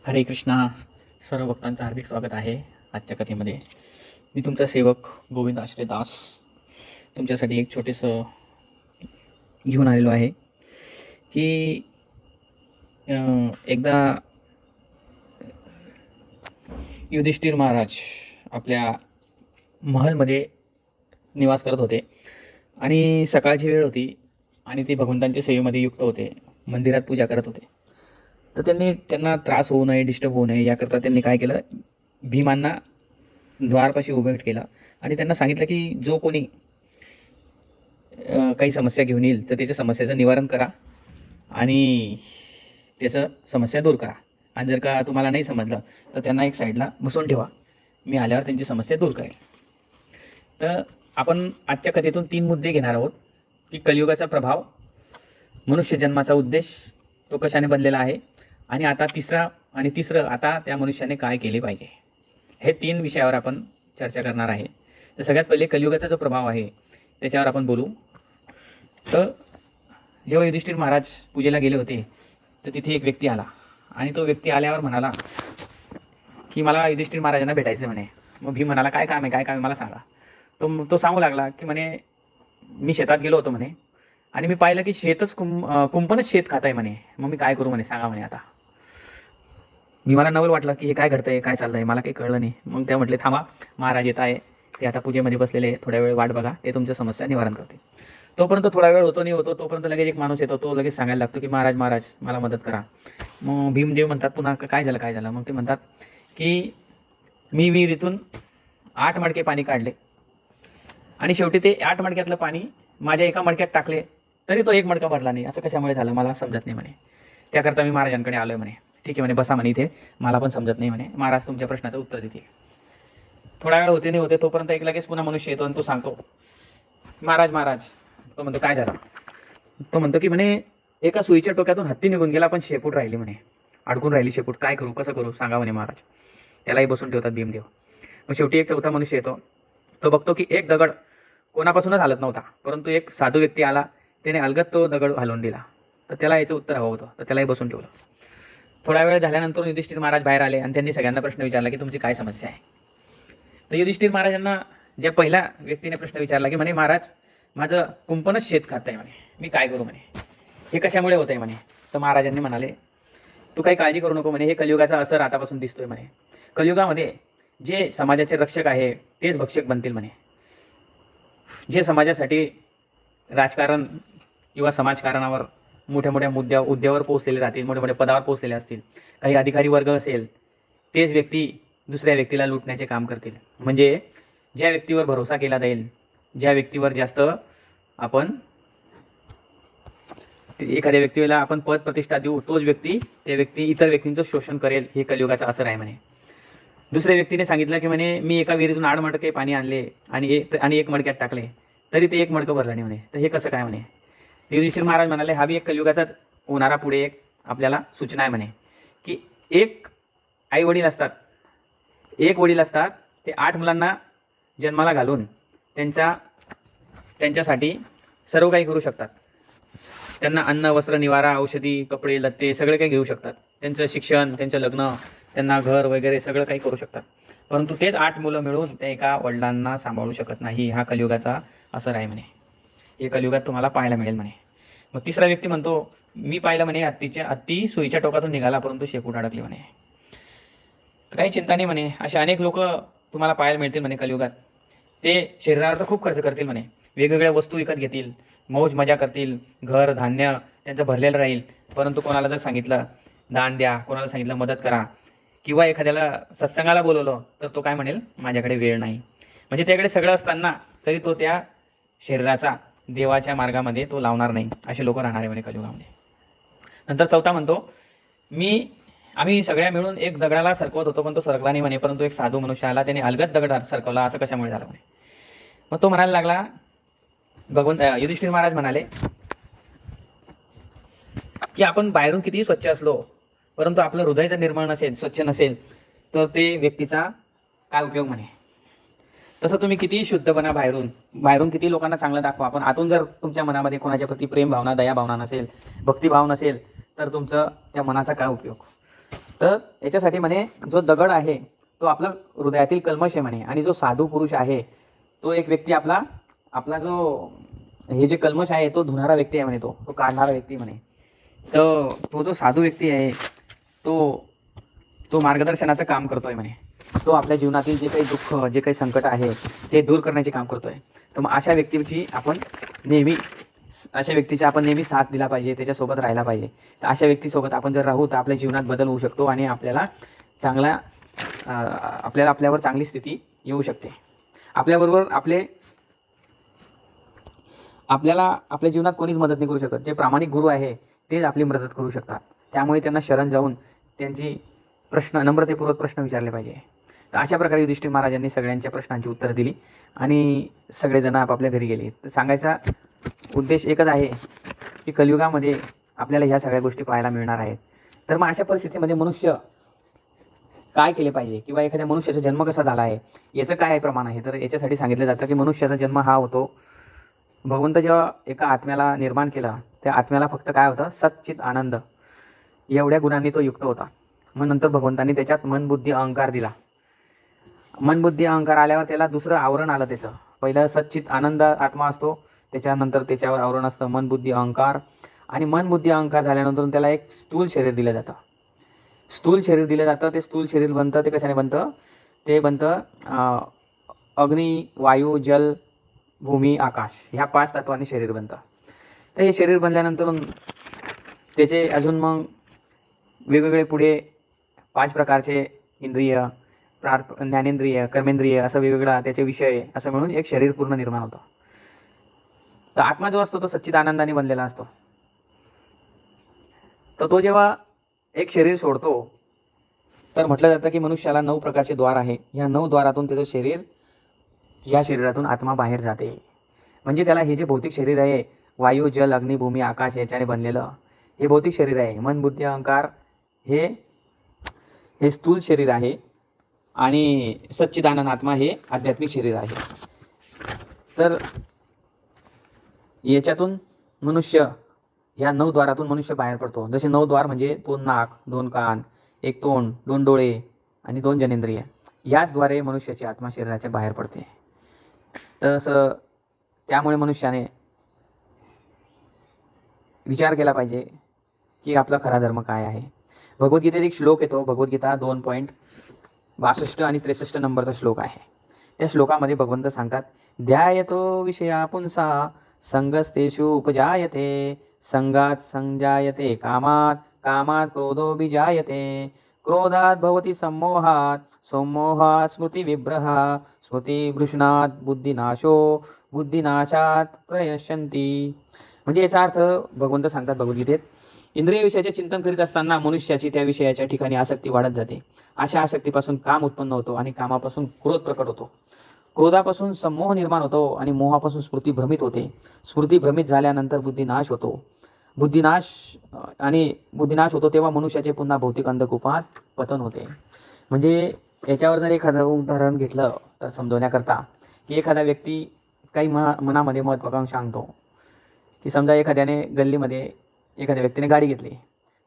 हरे कृष्णा. सर्व भक्तांचं हार्दिक स्वागत आहे आजच्या कथेमध्ये. मी तुमचा सेवक गोविंद आश्रय दास तुमच्यासाठी एक छोटेसं घेऊन आलेलो आहे की एकदा युधिष्ठिर महाराज आपल्या महलमध्ये निवास करत होते आणि सकाळची वेळ होती आणि ते भगवंतांच्या सेवेमध्ये युक्त होते, मंदिरात पूजा करत होते. तर त्यांना त्रास होऊ नये, डिस्टर्ब होऊ नये याकरता त्यांनी काय केलं, भीमांना द्वारपाशी उभं केलं आणि त्यांना सांगितलं की जो कोणी काही समस्या घेऊन येईल तर त्याच्या समस्येचं निवारण करा आणि त्याचं समस्या दूर करा. आणि जर का तुम्हाला नाही समजलं तर त्यांना एक साईडला बसवून ठेवा, मी आल्यावर त्यांची समस्या दूर करेल. तर आपण आजच्या कथेतून 3 मुद्दे घेणार आहोत की कलियुगाचा प्रभाव, मनुष्य जन्माचा उद्देश तो कशाने बनलेला आहे, आणि आता तिसरं आता त्या मनुष्याने काय केले पाहिजे. हे 3 विषयावर आपण चर्चा करणार आहे. तर सगळ्यात पहिले कलियुगाचा जो प्रभाव आहे त्याच्यावर आपण बोलू. तर जेव्हा युधिष्ठिर महाराज पूजेला गेले होते तर तिथे एक व्यक्ती आला आणि तो व्यक्ती आल्यावर म्हणाला की मला युधिष्ठिर महाराजांना भेटायचं म्हणे. मग भीम म्हणाला काय काम आहे मला सांगा. तो सांगू लागला की म्हणे मी शेतात गेलो होतो म्हणे आणि मी पाहिलं की कुंपणच शेत खात आहे म्हणे. मग मी काय करू म्हणे, सांगा म्हणे. आता मला नवल वाटलं की हे काय घडतंय, काय चाललंय, मला काही कळलं नाही. मग त्या म्हटले थांबा, महाराज येत आहे, ते आता पूजेमध्ये बसलेले, थोड्या वेळ वाट बघा, ते तुमच्या समस्या निवारण करते. तोपर्यंत थोडा वेळ होतो तोपर्यंत लगेच एक माणूस येतो, तो लगेच सांगायला लागतो की महाराज मला मदत करा. मग भीमदेव म्हणतात पुन्हा काय झालं. मग ते म्हणतात की मी विहिरीतून 8 मडके पाणी काढले आणि शेवटी ते 8 मडक्यातलं पाणी माझ्या एका मडक्यात टाकले तरी तो 1 मडका भरला नाही. असं कशामुळे झालं मला समजत नाही म्हणे. त्याकरता मी महाराजांकडे आलोय म्हणे. ठीक आहे म्हणे, बसा म्हणे इथे, मला पण समजत नाही म्हणे, महाराज तुमच्या प्रश्नाचं उत्तर देतील. थोडा वेळ होते तोपर्यंत एक लगेच पुन्हा मनुष्य येतो आणि तो सांगतो महाराज. तो म्हणतो काय झालं. तो म्हणतो की म्हणे एका सुईच्या टोक्यातून हत्ती निघून गेला पण शेपूट राहिली म्हणे, अडकून राहिली शेपूट, काय करू, कसं करू, सांगा म्हणे महाराज. त्यालाही बसून ठेवतात भीमदेव. मग शेवटी एक चौथा मनुष्य येतो. तो बघतो की एक दगड कोणापासूनच हालत नव्हता, परंतु एक साधू व्यक्ती आला, त्याने अलगद तो दगड हलवून दिला. तर त्याला याचं उत्तर हवं होतं, तर त्यालाही बसून ठेवलं. थोडा वेळ झाल्यानंतर युधिष्ठिर महाराज बाहेर आले आणि त्यांनी सगळ्यांना प्रश्न विचारला की तुमची काय समस्या आहे. तर युधिष्ठिर महाराजांना ज्या पहिल्या व्यक्तीने प्रश्न विचारला की म्हणे महाराज माझं कुंपणच शेत खात आहे म्हणे, मी काय करू म्हणे, हे कशामुळे होत आहे म्हणे. तर महाराजांनी म्हणाले तू काही काळजी करू नको म्हणे, हे कलियुगाचा असर आतापासून दिसतोय म्हणे. कलियुगामध्ये जे समाजाचे रक्षक आहे तेच भक्षक बनतील म्हणे. जे समाजासाठी राजकारण किंवा समाजकारणावर मोठ्या मुद्द्यावर पोहोचलेले राहतील, मोठ्या पदावर पोहोचलेले असतील, काही अधिकारी वर्ग असेल, तेच व्यक्ती दुसऱ्या व्यक्तीला लुटण्याचे काम करतील. म्हणजे ज्या व्यक्तीवर भरोसा केला जाईल, ज्या व्यक्तीवर जास्त आपण एखाद्या व्यक्तीला आपण पद प्रतिष्ठा देऊ, तोच व्यक्ती इतर व्यक्तींचं शोषण करेल. हे कलियुगाचा असर आहे म्हणे. दुसऱ्या व्यक्तीने सांगितलं की म्हणे मी एका विहिरीतून 8 मडके पाणी आणले आणि एक मडक्यात टाकले तरी ते 1 मडकं भरलं नाही म्हणे. तर हे कसं काय म्हणे. युधिष्ठिर महाराज म्हणाले हा बी एक कलियुगाचाच होणारा पुढे एक आपल्याला सूचना आहे म्हणे की एक वडील असतात, ते 8 मुलांना जन्माला घालून त्यांच्यासाठी सर्व काही करू शकतात. त्यांना अन्न, वस्त्र, निवारा, औषधी, कपडे, लत्ते सगळे काही घेऊ शकतात. त्यांचं शिक्षण, त्यांचं लग्न, त्यांना घर वगैरे सगळं काही करू शकतात. परंतु तेच 8 मुलं मिळून त्या एका वडिलांना सांभाळू शकत नाही. हा कलियुगाचा असर आहे म्हणे. हे कलियुगात तुम्हाला पाहायला मिळेल म्हणे. मग तिसरा व्यक्ती म्हणतो मी पाहिलं म्हणे हत्ती सुईच्या टोकातून निघाला परंतु शेपूट अडकली म्हणे. काही चिंता नाही म्हणे, असे अनेक लोक तुम्हाला पाहायला मिळतील म्हणे कलियुगात. ते शरीरावर तर खूप खर्च करतील म्हणे, वेगवेगळ्या वस्तू विकत घेतील, मौज मजा करतील, घर धान्य त्यांचं भरलेलं राहील. परंतु कोणाला जर सांगितलं दान द्या, कोणाला सांगितलं मदत करा, किंवा एखाद्याला सत्संगाला बोलवलं तर तो काय म्हणेल माझ्याकडे वेळ नाही. म्हणजे त्याकडे सगळं असताना तरी तो त्या शरीराचा देवाच्या मार्गामध्ये तो लावणार नाही. असे लोक राहणार आहे म्हणे कलियुगामध्ये. नंतर चौथा म्हणतो आम्ही सगळ्या मिळून एक दगडाला सरकवत होतो पण तो सरकला नाही म्हणे, परंतु एक साधू मनुष्य आला, त्याने अलगद दगड सरकवला. असं कशामुळे झालं म्हणे. मग तो म्हणायला लागला, युधिष्ठिर महाराज म्हणाले की आपण बाहेरून कितीही स्वच्छ असलो परंतु आपलं हृदय जर निर्मळ नसेल, स्वच्छ नसेल तर ते व्यक्तीचा काय उपयोग म्हणे. तसं तुम्ही कितीही शुद्ध बना, बाहेरून किती लोकांना चांगलं दाखवा, पण आतून जर तुमच्या मनामध्ये कोणाच्या प्रती प्रेम भावना, दया भावना नसेल, भक्तिभाव नसेल तर तुमचं त्या मनाचा काय उपयोग. तर याच्यासाठी म्हणे जो दगड आहे तो आपला हृदयातील कल्मश आहे म्हणे, आणि जो साधू पुरुष आहे तो एक व्यक्ती आपला आपला जो हे जे कल्मश आहे तो धुणारा व्यक्ती आहे म्हणे, तो काढणारा व्यक्ती म्हणे. तर तो जो साधू व्यक्ती आहे तो तो मार्गदर्शनाचं काम करतोय म्हणे. तो आपल्या जीवनातील जे काही दुःख, जे काही संकट आहे ते दूर करण्याचे काम करतोय. तर मग अशा व्यक्तीचा आपण नेहमी साथ दिला पाहिजे, त्याच्यासोबत राहायला पाहिजे. तर अशा व्यक्तीसोबत आपण जर राहू तर आपल्या जीवनात बदल होऊ शकतो आणि आपल्यावर चांगली स्थिती येऊ शकते. आपल्याबरोबर आपल्याला आपल्या जीवनात कोणीच मदत नाही करू शकत. जे प्रामाणिक गुरु आहे तेच आपली मदत करू शकतात. त्यामुळे त्यांना शरण जाऊन त्यांची नम्रतेपूर्वक प्रश्न विचारले पाहिजे. तर अशा प्रकारे युधिष्ठिर महाराजांनी सगळ्यांच्या प्रश्नांची उत्तरं दिली आणि सगळेजण आपापल्या घरी गेले. तर सांगायचा उद्देश एकच आहे की कलियुगामध्ये आपल्याला ह्या सगळ्या गोष्टी पाहायला मिळणार आहेत. तर मग अशा परिस्थितीमध्ये मनुष्य काय केले पाहिजे, किंवा एखाद्या मनुष्याचा जन्म कसा झाला आहे याचं काय प्रमाण आहे. तर याच्यासाठी सांगितलं जातं की मनुष्याचा जन्म हा होतो, भगवंत जेव्हा एका आत्म्याला निर्माण केलं त्या आत्म्याला फक्त काय होतं, सच्चित आनंद एवढ्या गुणांनी तो युक्त होता. मग नंतर भगवंतांनी त्याच्यात मन बुद्धी अहंकार दिला. मन बुद्धी अहंकार आल्यावर त्याला दुसरं आवरण आलं. त्याचं पहिलं सच्चित आनंद आत्मा असतो, त्याच्यानंतर त्याच्यावर आवरण असतं मन बुद्धी अहंकार, आणि मन बुद्धी अहंकार झाल्यानंतर त्याला एक स्थूल शरीर दिलं जातं. ते स्थूल शरीर बनतं. ते कशाने बनतं? ते बनतं अग्नी, वायू, जल, भूमी, आकाश ह्या 5 तत्वांनी शरीर बनतं. तर हे शरीर बनल्यानंतर त्याचे अजून मग वेगवेगळे पुढे 5 प्रकारचे इंद्रिय, ज्ञानेंद्रिय, कर्मेंद्रिय असं वेगवेगळा त्याचे विषय असं म्हणून एक शरीर पूर्ण निर्माण होतं. तर आत्मा जो असतो तो सच्चिदानंदाने बनलेला असतो. तर तो जेव्हा एक शरीर सोडतो तर म्हटलं जातं की मनुष्याला 9 प्रकारचे द्वार आहे. ह्या 9 द्वारातून त्याचं शरीर, या शरीरातून आत्मा बाहेर जाते. म्हणजे त्याला हे जे भौतिक शरीर आहे, वायू, जल, अग्नी, भूमी, आकाश याच्याने बनलेलं हे भौतिक शरीर आहे. मन बुद्धी अहंकार हे स्थूल शरीर आहे, आणि सच्चिदानंद आत्मा हे आध्यात्मिक शरीर आहे. तर याच्यातून या 9 द्वारातून मनुष्य बाहेर पडतो. जसे 9 द्वार म्हणजे 2 नाक, 2 कान, 1 तोंड, 2 डोळे आणि 2 जनेंद्रिय. याच द्वारे मनुष्याची आत्मा शरीराच्या बाहेर पडते. तसं त्यामुळे मनुष्याने विचार केला पाहिजे की आपला खरा धर्म काय आहे. भगवद्गीतेत एक श्लोक येतो, भगवद्गीता 2.62 आणि 63 नंबरचा श्लोक आहे. त्या श्लोकामध्ये भगवंत सांगतात, ध्यायतो विषया पुंसा संगस्तेषु उपजायते, संगात संजायते कामात, कामात क्रोधो विजायते, क्रोधात भवति सम्मोहात, सम्मोहात स्मृतिविभ्रह, स्मृतिभृष्णात बुद्धिनाशो, बुद्धिनाशात प्रयश्यन्ति. म्हणजे याचा अर्थ भगवंत सांगतात भगवद्गीतेत, इंद्रिय विषयाचे चिंतन करीत असताना मनुष्याची त्या विषयाच्या ठिकाणी आसक्ती वाढत जाते. अशा आसक्तीपासून काम उत्पन्न होतो आणि कामापासून क्रोध प्रकट होतो. क्रोधापासून सम्मोह निर्माण होतो आणि मोहापासून स्मृती भ्रमित होते. स्मृती भ्रमित झाल्यानंतर बुद्धिनाश होतो. बुद्धिनाश होतो तेव्हा मनुष्याचे पुन्हा भौतिक अंधकूपात पतन होते. म्हणजे याच्यावर जर एखादं उदाहरण घेतलं तर समजवण्याकरता, की एखादा व्यक्ती काही मनामध्ये महत्त्वाकांक्षा आणतो, की समजा एखाद्याने गल्लीमध्ये एखाद्या व्यक्तीने गाडी घेतली,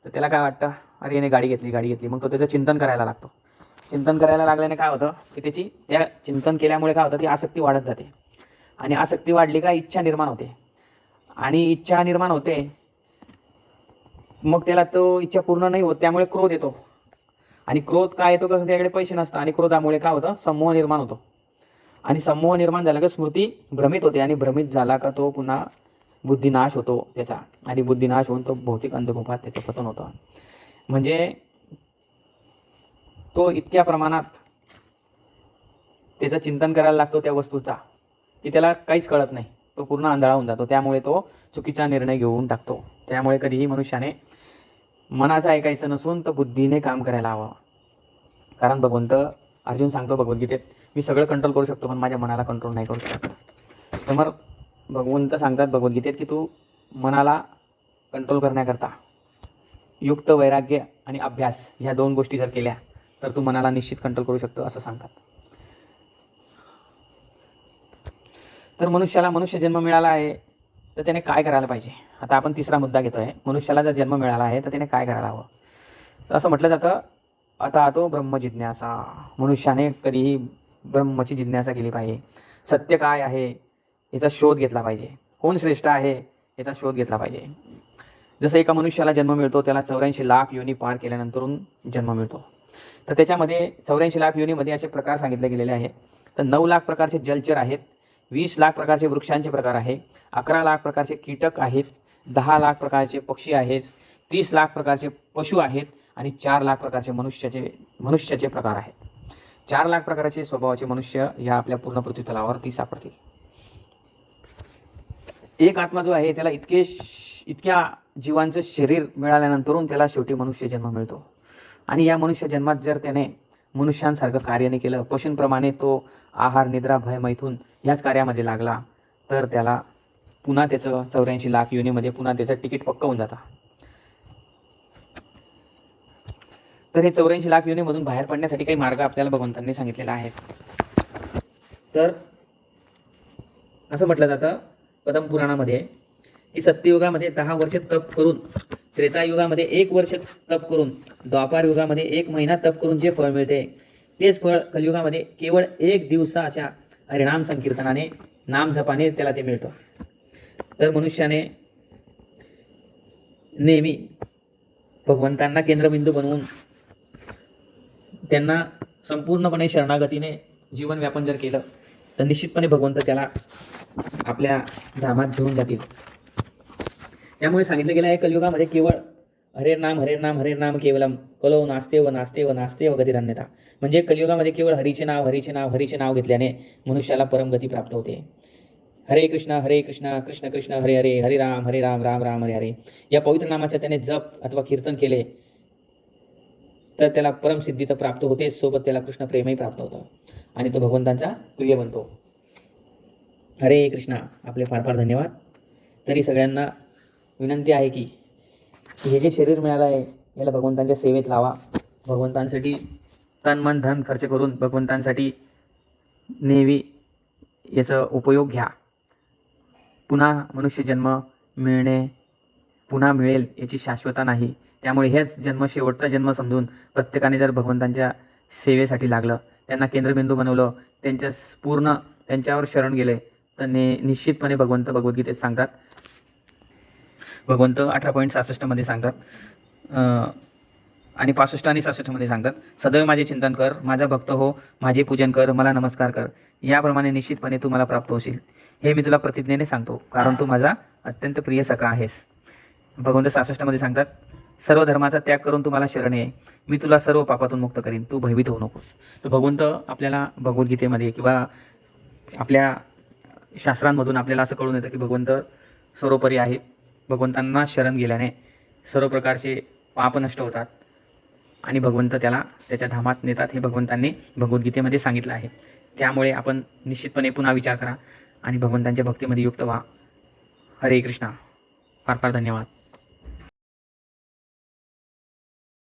तर त्याला काय वाटतं, अरे याने गाडी घेतली. मग तो त्याचं चिंतन करायला लागतो. चिंतन करायला लागल्याने काय होतं की त्या चिंतन केल्यामुळे काय होतं, ती आसक्ती वाढत जाते. आणि आसक्ती वाढली का इच्छा निर्माण होते, आणि इच्छा निर्माण होते मग त्याला तो इच्छा पूर्ण नाही होत, त्यामुळे क्रोध येतो. आणि क्रोध काय येतो, कसं त्याकडे पैसे नसतात, आणि क्रोधामुळे काय होतं, सम्मोह निर्माण होतो. आणि सम्मोह निर्माण झाला का स्मृती भ्रमित होते, आणि भ्रमित झाला का तो पुन्हा बुद्धिनाश होतो त्याचा, आणि बुद्धिनाश होऊन तो भौतिक अंधकूपात त्याचं पतन होतं. म्हणजे तो इतक्या प्रमाणात त्याचं चिंतन करायला लागतो त्या वस्तूचा, की त्याला काहीच कळत नाही, तो पूर्ण आंधळा होऊन जातो. त्यामुळे तो चुकीचा निर्णय घेऊन टाकतो. त्यामुळे कधीही मनुष्याने मनाचं ऐकायचं नसून तर बुद्धीने काम करायला हवं. कारण भगवंत अर्जुन सांगतो भगवद्गीतेत, मी सगळं कंट्रोल करू शकतो पण माझ्या मनाला कंट्रोल नाही करू शकत. तर मग भगवंत सांगतात भगवद्गीतेत की तू मनाला कंट्रोल करण्याकरता युक्त वैराग्य आणि अभ्यास ह्या 2 गोष्टी जर केल्या तर तू मनाला निश्चित कंट्रोल करू शकतो असं सांगतात. तर मनुष्याला मनुष्य जन्म मिळाला आहे तर त्याने काय करायला पाहिजे. आता आपण 3रा मुद्दा घेतोय, मनुष्याला जर जन्म मिळाला आहे तर त्याने काय करायला हवं. तर असं म्हटलं जातं आता तो ब्रह्मजिज्ञासा, मनुष्याने कधीही ब्रह्मची जिज्ञासा केली पाहिजे. सत्य काय आहे याचा शोध घेतला पाहिजे. कोण श्रेष्ठ आहे याचा शोध घेतला पाहिजे. जसं एका मनुष्याला जन्म मिळतो, त्याला 84 लाख योनी पार केल्यानंतरून जन्म मिळतो. तर त्याच्यामध्ये 84 लाख योनीमध्ये असे प्रकार सांगितले गेलेले आहेत. तर 9 लाख प्रकारचे जलचर आहेत, 20 लाख प्रकारचे वृक्षांचे प्रकार आहे, 11 लाख प्रकारचे कीटक आहेत, 10 लाख प्रकारचे पक्षी आहेत, 30 लाख प्रकारचे पशु आहेत आणि 4 लाख प्रकारचे मनुष्याचे प्रकार आहेत. 4 लाख प्रकारचे स्वभावाचे मनुष्य या आपल्या पूर्ण पृथ्वीतलावरती सापडतील. एक आत्मा जो आहे त्याला इतक्या जीवांचं शरीर मिळाल्यानंतरून त्याला शेवटी मनुष्य जन्म मिळतो. आणि या मनुष्य जन्मात जर त्याने मनुष्यांसारखं कार्य नाही केलं, पशूंप्रमाणे तो आहार, निद्रा, भय, मैथून याच कार्यामध्ये लागला, तर त्याला पुन्हा त्याचं 84 लाख योनीमध्ये पुन्हा त्याचं तिकीट पक्क होऊन जातं. तर हे 84 लाख योनीमधून बाहेर पडण्यासाठी काही मार्ग आपल्याला भगवंतांनी सांगितलेला आहे. तर असं म्हटलं जातं पद्मपुराणामध्ये की सत्ययुगामध्ये 10 वर्ष तप करून, त्रेतायुगामध्ये 1 वर्ष तप करून, द्वापार युगामध्ये 1 महिना तप करून जे फळ मिळते तेच फळ कलियुगामध्ये केवळ 1 दिवसाच्या हरिनाम संकीर्तनाने, नाम जपाने त्याला ते मिळतं. तर मनुष्याने नेहमी भगवंतांना केंद्रबिंदू बनवून त्यांना संपूर्णपणे शरणागतीने जीवन व्यापन जर केलं तर निश्चितपणे भगवंत त्याला आपल्या धामात घेऊन जातील. त्यामुळे सांगितलं गेलं आहे कलियुगामध्ये केवळ हरे नाम हरे नाम हरे नाम केवलम कलो नास्ते व नास्ते व नास्ते व गतिरन्यथा. म्हणजे कलियुगामध्ये केवळ हरीचे नाव हरीचे नाव हरीचे नाव घेतल्याने मनुष्याला परमगती प्राप्त होते. हरे कृष्ण कृष्ण कृष्ण हरे हरे, हरे राम राम राम हरे हरे या पवित्र नामाचा त्याने जप अथवा कीर्तन केले तर त्याला परमसिद्धी तर प्राप्त होते, सोबत त्याला कृष्ण प्रेमही प्राप्त होतं आणि तो भगवंतांचा प्रिय बनतो. हरे कृष्णा. आपले फार फार धन्यवाद. तरी सगळ्यांना विनंती आहे की हे जे शरीर मिळालं आहे याला भगवंतांच्या सेवेत लावा. भगवंतांसाठी तन मन धन खर्च करून भगवंतांसाठी नेहमी याचा उपयोग घ्या. पुन्हा मनुष्य जन्म पुन्हा मिळेल याची शाश्वता नाही. त्यामुळे हेच जन्म शेवटचा जन्म समजून प्रत्येकाने जर भगवंतांच्या सेवेसाठी लागलं, त्यांना केंद्रबिंदू बनवलं, त्यांच्यावर शरण गेले तर निश्चितपणे भगवंत भगवद्गीतेत सांगतात, भगवंत 18.66 मध्ये सांगतात आणि 65 आणि 66 मध्ये सांगतात, सदैव माझे चिंतन कर, माझा भक्त हो, माझे पूजन कर, मला नमस्कार कर, याप्रमाणे निश्चितपणे तू मला प्राप्त होशील. हे मी तुला प्रतिज्ञेने सांगतो, कारण तू माझा अत्यंत प्रिय सखा आहेस. भगवंत 66 मध्ये सांगतात, सर्व धर्माचा त्याग करून तू मला शरण ये, मी तुला सर्व पापातून मुक्त करीन, तू भयभीत होऊ नकोस. तर भगवंत आपल्याला भगवद्गीतेमध्ये किंवा आपल्या शास्त्रांमधून आपल्याला असं कळून येतं की भगवंत सर्वोपरी आहे. भगवंतांना शरण गेल्याने सर्व प्रकारचे पाप नष्ट होतात आणि भगवंत त्याला त्याच्या धामात नेतात, हे भगवंतांनी भगवद्गीतेमध्ये सांगितलं आहे. त्यामुळे आपण निश्चितपणे पुन्हा विचार करा आणि भगवंतांच्या भक्तीमध्ये युक्त व्हा. हरे कृष्णा. फार फार धन्यवाद.